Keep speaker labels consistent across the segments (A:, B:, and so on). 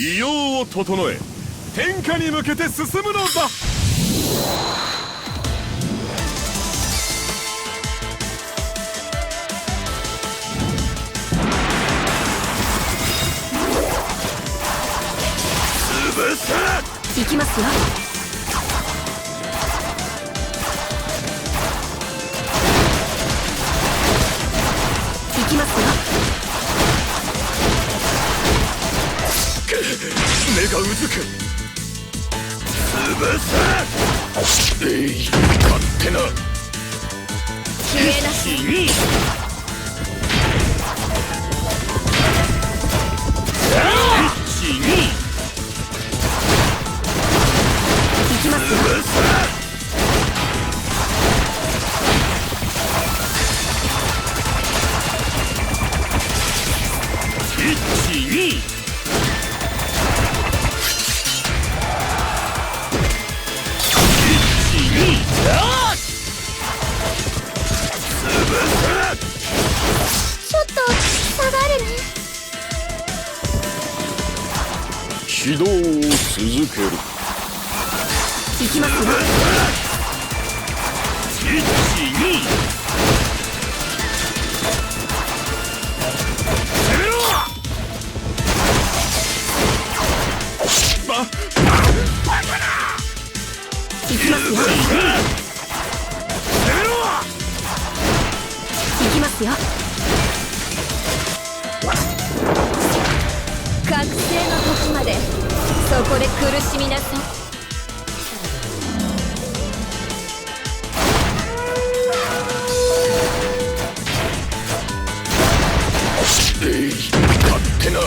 A: 異様を整え天下に向けて進むのだ。潰せ。
B: 行きますよ。行きますよ。
A: 目がうずく。潰せ。勝手な。
B: 消えなし。行きますよ。ちょっと下がるね。
A: 起動を続ける。
B: 行きますよ。行きますよ。行きますよ。覚醒の時までそこで苦しみなさい。
A: 勝手な。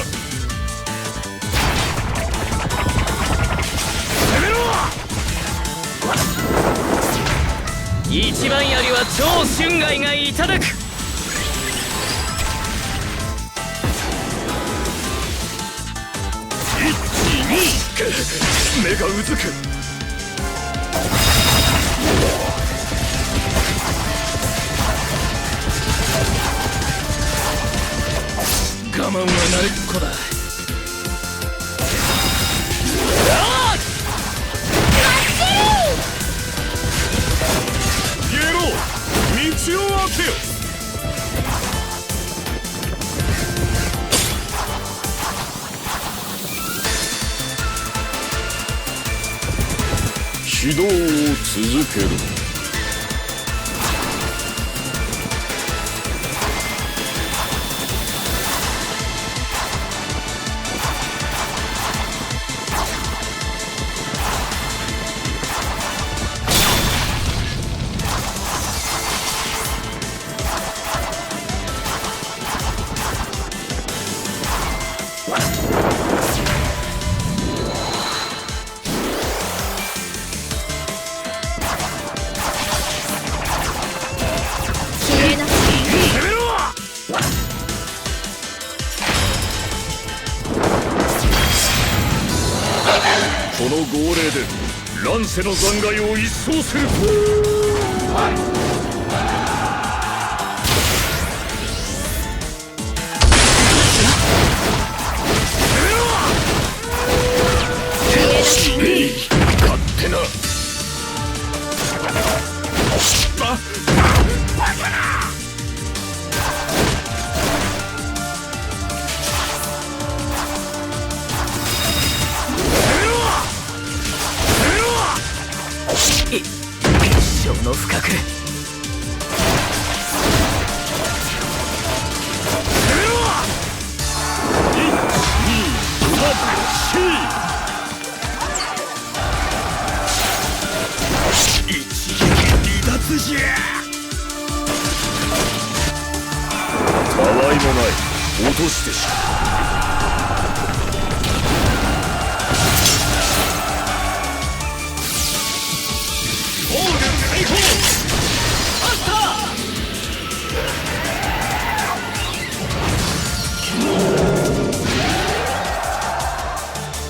C: 一番槍は超春外がいただく。
A: 目がうずく。我慢は慣れっこだ。ゲロー、道を開けよ。起動を続ける。この号令で乱世の残骸を一掃する。勝手な。
C: 一生の深く。
A: 一撃離脱じゃ。たわいもない。落としてしまう。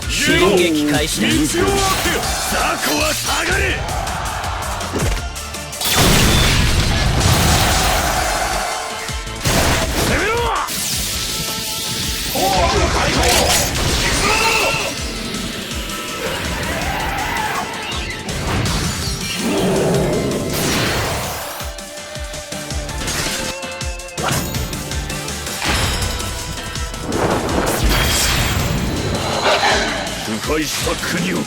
C: 進撃開始だ。
A: 道を開けよ。雑魚は下がれ。攻めろ。壊した国を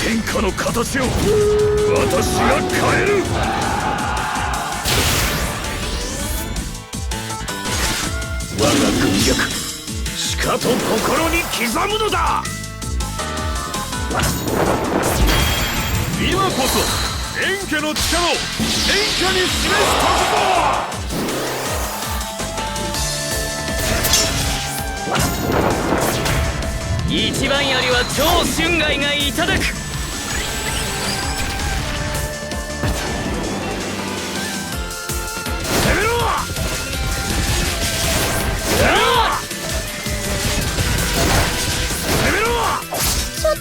A: 天下の形を私が変える。我が軍略しかと心に刻むのだ。今こそ円家の力を天下に示す時ぞ。
C: 一番槍は超春外がいただく。
A: 攻めろ。攻めろ。
B: ちょっと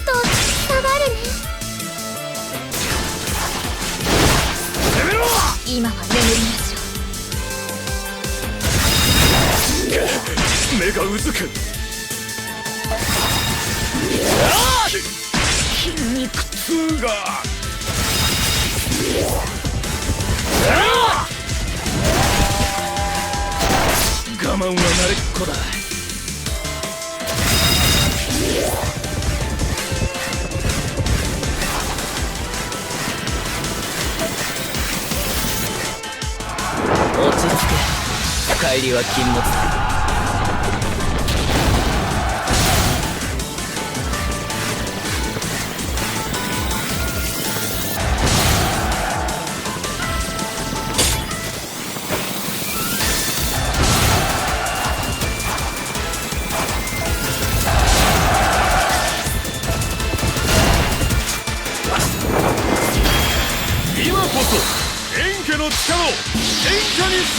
B: 下がるね。
A: 攻めろ。
B: 今は眠りましょう。
A: 目がうずく。筋肉痛が。我慢は慣れっこだ。
C: 落ち着け。帰りは禁物だ。
A: 今こそ円家の力を天下に示す時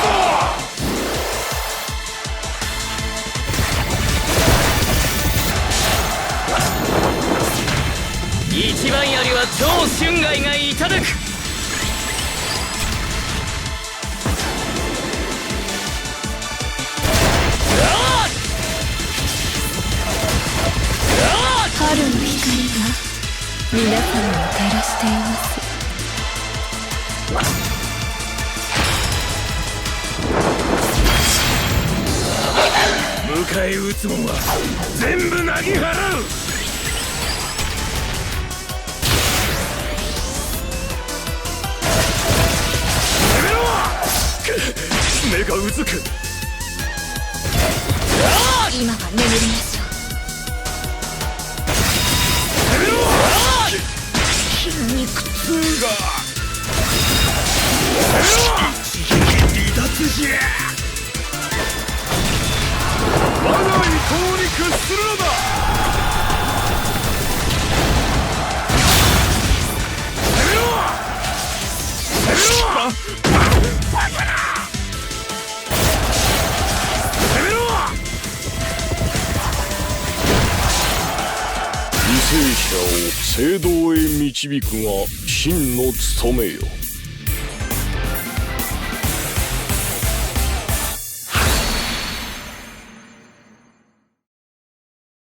A: ぞ。
C: 一番槍は超春外がいただく。
B: 春の光が皆様を照らしています。
A: 迎え撃つもんは全部なぎ払う。攻めろ。目がうずく。
B: 今は眠りましょう。
A: 攻めろ。筋肉痛が。攻めろ。一撃離脱じゃ。我が意向に屈するのだ。攻めろ。攻めろ。攻めろ。犠牲者を聖堂へ導くが真の務めよ。